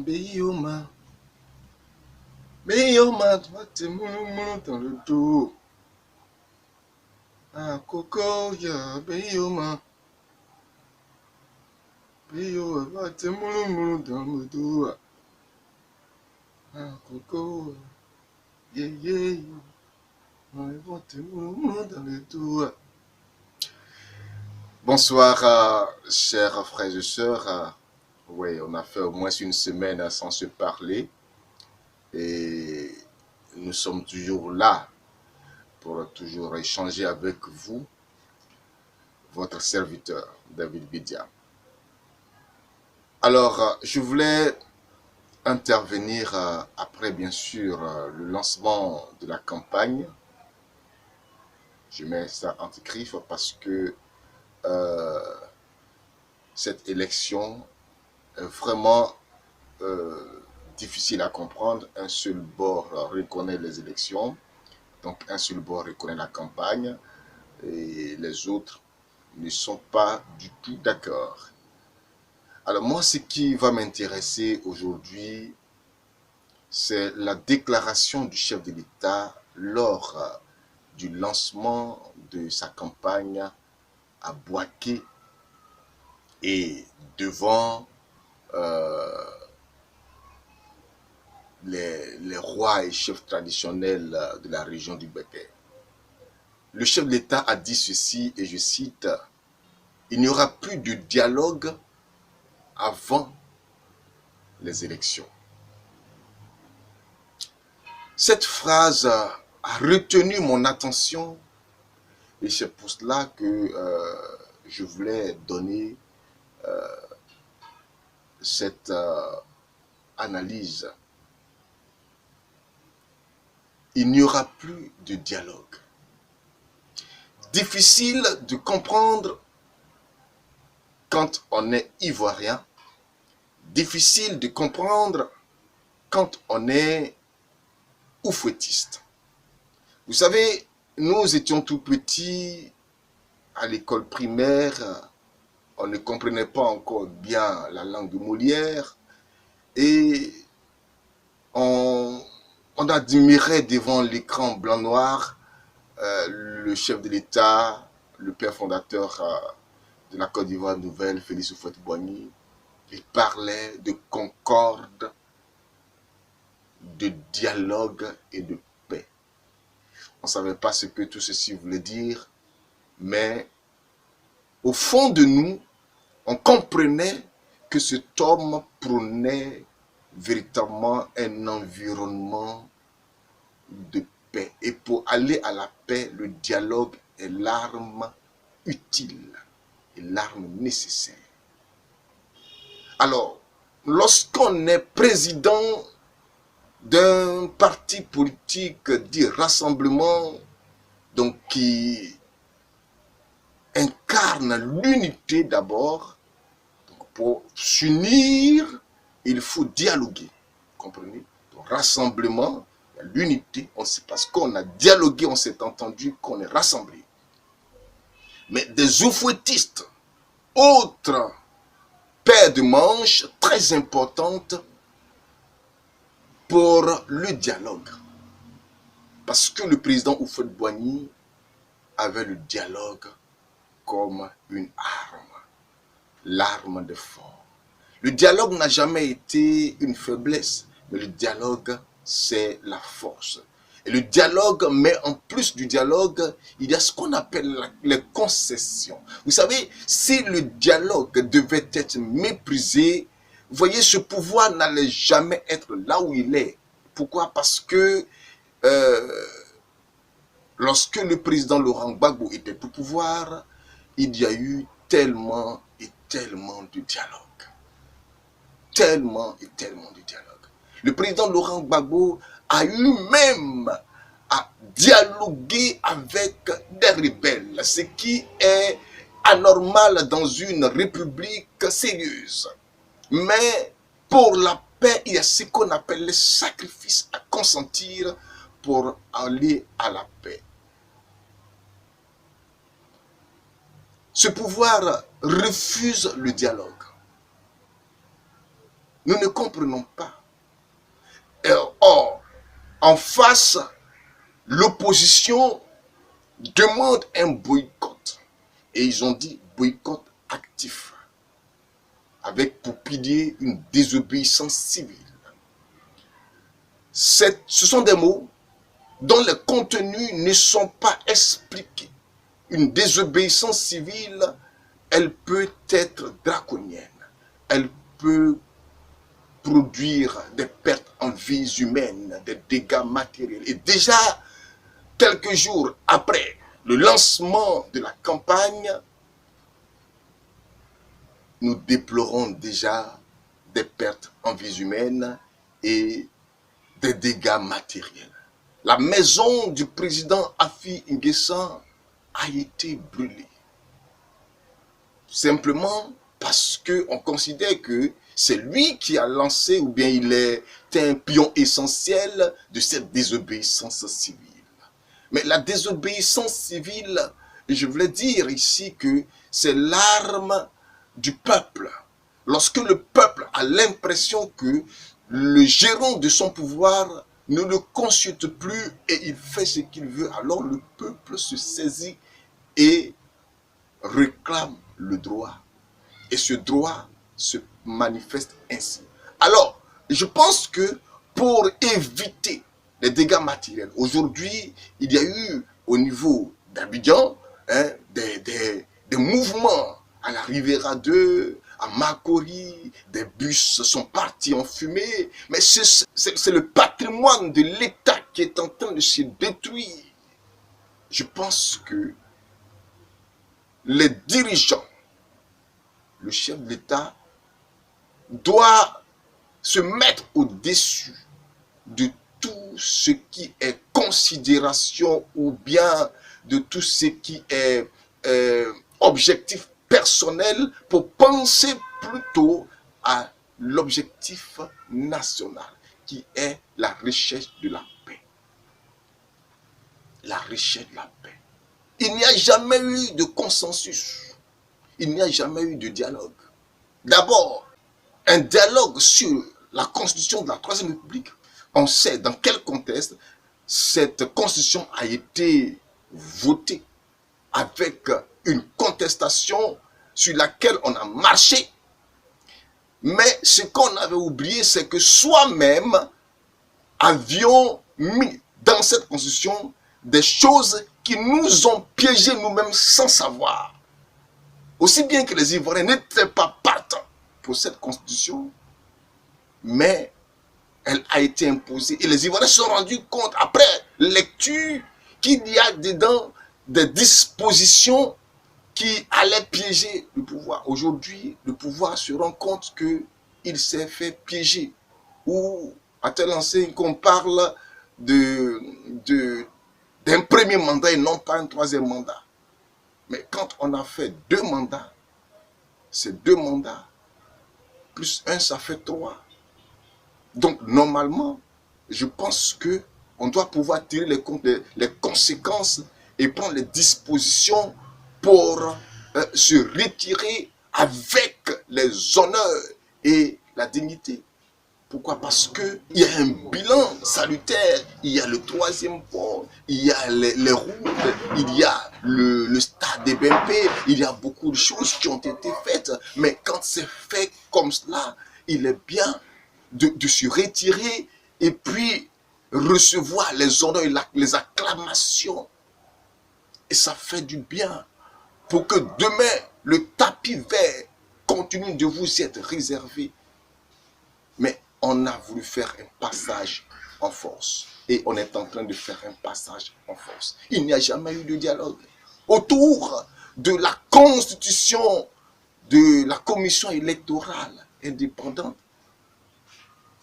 Bioma, Bioma, toi t'es moulou dans le dos. Ah, Coco, ya, Bioma, Bioma, toi t'es moulou dans le dos. Ah, Coco, yeah, yeah, toi t'es moulou dans le dos. Bonsoir, chers frères et sœurs. Oui, on a fait au moins une semaine sans se parler. Et nous sommes toujours là pour toujours échanger avec vous, votre serviteur, David Bidia. Alors, je voulais intervenir après, bien sûr, le lancement de la campagne. Je mets ça entre griffes parce que cette élection est vraiment difficile à comprendre. Un seul bord reconnaît les élections, donc un seul bord reconnaît la campagne et les autres ne sont pas du tout d'accord. Alors moi, ce qui va m'intéresser aujourd'hui, c'est la déclaration du chef de l'État lors du lancement de sa campagne à Bouaké et devant les rois et chefs traditionnels de la région du Bégué. Le chef de l'État a dit ceci, et je cite, « Il n'y aura plus de dialogue avant les élections. » Cette phrase a retenu mon attention et c'est pour cela que je voulais donner cette analyse. Il n'y aura plus de dialogue. Difficile de comprendre quand on est ivoirien. Difficile de comprendre quand on est oufouettiste. Vous savez, nous étions tout petits à l'école primaire. On ne comprenait pas encore bien la langue de Molière et on admirait devant l'écran blanc-noir le chef de l'État, le père fondateur de la Côte d'Ivoire nouvelle, Félix Houphouët-Boigny. Il parlait de concorde, de dialogue et de paix. On ne savait pas ce que tout ceci voulait dire, mais au fond de nous, on comprenait que cet homme prônait véritablement un environnement de paix. Et pour aller à la paix, le dialogue est l'arme utile et l'arme nécessaire. Alors, lorsqu'on est président d'un parti politique dit rassemblement, donc qui incarne l'unité d'abord, pour s'unir, il faut dialoguer. Vous comprenez? Donc, rassemblement, l'unité, on sait parce qu'on a dialogué, on s'est entendu, qu'on est rassemblé. Mais des oufouettistes, autre paire de manches très importante pour le dialogue. Parce que le président Houphouët-Boigny avait le dialogue comme une arme, l'arme de fort. Le dialogue n'a jamais été une faiblesse, mais le dialogue, c'est la force. Et le dialogue, mais en plus du dialogue, il y a ce qu'on appelle les concessions. Vous savez, si le dialogue devait être méprisé, vous voyez, ce pouvoir n'allait jamais être là où il est. Pourquoi? Parce que lorsque le président Laurent Gbagbo était au pouvoir, il y a eu tellement et tellement de dialogue. Tellement et tellement de dialogue. Le président Laurent Gbagbo a eu même à dialoguer avec des rebelles, ce qui est anormal dans une république sérieuse. Mais pour la paix, il y a ce qu'on appelle les sacrifices à consentir pour aller à la paix. Ce pouvoir refuse le dialogue. Nous ne comprenons pas. Or, en face, l'opposition demande un boycott. Et ils ont dit boycott actif, avec pour pilier une désobéissance civile. Ce sont des mots dont les contenus ne sont pas expliqués. Une désobéissance civile, elle peut être draconienne. Elle peut produire des pertes en vies humaines, des dégâts matériels. Et déjà, quelques jours après le lancement de la campagne, nous déplorons déjà des pertes en vies humaines et des dégâts matériels. La maison du président Afi N'Guessan a été brûlée. Simplement parce qu'on considère que c'est lui qui a lancé, ou bien il est un pion essentiel de cette désobéissance civile. Mais la désobéissance civile, je voulais dire ici que c'est l'arme du peuple. Lorsque le peuple a l'impression que le gérant de son pouvoir ne le consulte plus et il fait ce qu'il veut, alors le peuple se saisit et réclame le droit. Et ce droit se manifeste ainsi. Alors, je pense que pour éviter les dégâts matériels, aujourd'hui, il y a eu au niveau d'Abidjan des mouvements à la Rivera 2, à Makori, des bus sont partis en fumée, mais c'est le patrimoine de l'État qui est en train de se détruire. Je pense que les dirigeants, le chef de l'État, doit se mettre au-dessus de tout ce qui est considération ou bien de tout ce qui est objectif personnel pour penser plutôt à l'objectif national qui est la recherche de la paix. La recherche de la paix. Il n'y a jamais eu de consensus. Il n'y a jamais eu de dialogue. D'abord, un dialogue sur la constitution de la Troisième République. On sait dans quel contexte cette constitution a été votée avec une contestation sur laquelle on a marché. Mais ce qu'on avait oublié, c'est que soi-même avions mis dans cette constitution des choses qui nous ont piégés nous-mêmes sans savoir. Aussi bien que les Ivoiriens n'étaient pas partants pour cette constitution, mais elle a été imposée. Et les Ivoiriens se sont rendus compte, après lecture, qu'il y a dedans des dispositions qui allaient piéger le pouvoir. Aujourd'hui, le pouvoir se rend compte qu'il s'est fait piéger. Ou, à telle enseigne qu'on parle d'un premier mandat et non pas un troisième mandat. Mais quand on a fait 2 mandats, ces 2 mandats, plus 1, ça fait 3. Donc, normalement, je pense qu'on doit pouvoir tirer les conséquences et prendre les dispositions pour se retirer avec les honneurs et la dignité. Pourquoi? Parce qu'il y a un bilan salutaire, il y a le 3e pont, il y a les routes, il y a le stade des BMP, il y a beaucoup de choses qui ont été faites. Mais quand c'est fait comme cela, il est bien de se retirer et puis recevoir les honneurs et les acclamations. Et ça fait du bien pour que demain, le tapis vert continue de vous être réservé. Mais on a voulu faire un passage en force. Et on est en train de faire un passage en force. Il n'y a jamais eu de dialogue autour de la constitution de la commission électorale indépendante.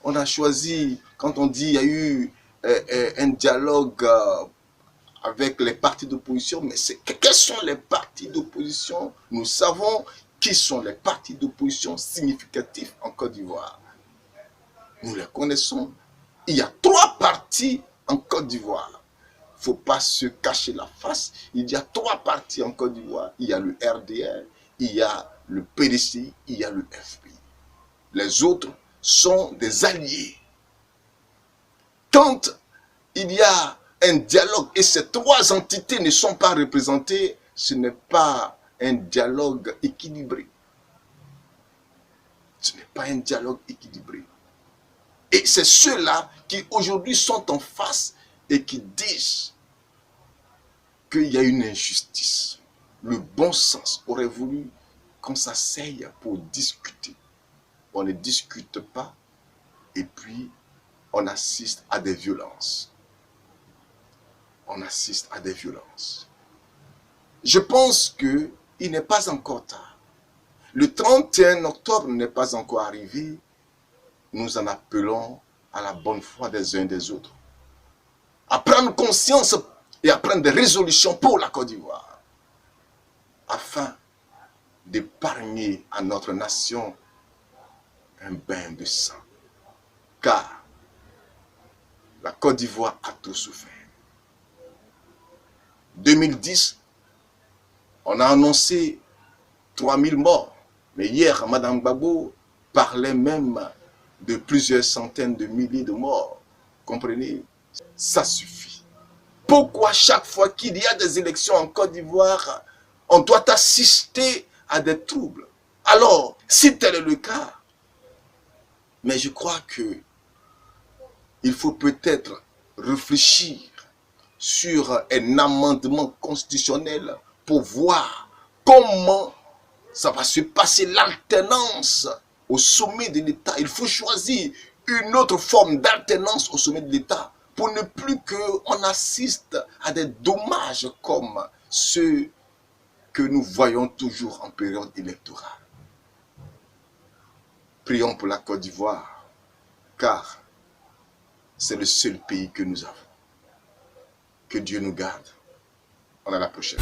On a choisi, quand on dit qu'il y a eu un dialogue avec les partis d'opposition, mais quels sont les partis d'opposition? Nous savons qui sont les partis d'opposition significatifs en Côte d'Ivoire. Nous les connaissons. Il y a 3 partis en Côte d'Ivoire. Il ne faut pas se cacher la face. Il y a 3 partis en Côte d'Ivoire. Il y a le RDR, il y a le PDCI, il y a le FPI. Les autres, sont des alliés. Quand il y a un dialogue et ces trois entités ne sont pas représentées, ce n'est pas un dialogue équilibré. Ce n'est pas un dialogue équilibré. Et c'est ceux-là qui aujourd'hui sont en face et qui disent qu'il y a une injustice. Le bon sens aurait voulu qu'on s'asseye pour discuter. On ne discute pas et puis on assiste à des violences. On assiste à des violences. Je pense qu'il n'est pas encore tard. Le 31 octobre n'est pas encore arrivé. Nous en appelons à la bonne foi des uns et des autres. À prendre conscience et à prendre des résolutions pour la Côte d'Ivoire. Afin d'épargner à notre nation un bain de sang. Car la Côte d'Ivoire a tout souffert. 2010, on a annoncé 3000 morts. Mais hier, Mme Gbagbo parlait même de plusieurs centaines de milliers de morts. Comprenez? Ça suffit. Pourquoi chaque fois qu'il y a des élections en Côte d'Ivoire, on doit assister à des troubles? Alors, si tel est le cas, mais je crois que il faut peut-être réfléchir sur un amendement constitutionnel pour voir comment ça va se passer l'alternance au sommet de l'État. Il faut choisir une autre forme d'alternance au sommet de l'État pour ne plus qu'on assiste à des dommages comme ceux que nous voyons toujours en période électorale. Prions pour la Côte d'Ivoire, car c'est le seul pays que nous avons. Que Dieu nous garde. À la prochaine.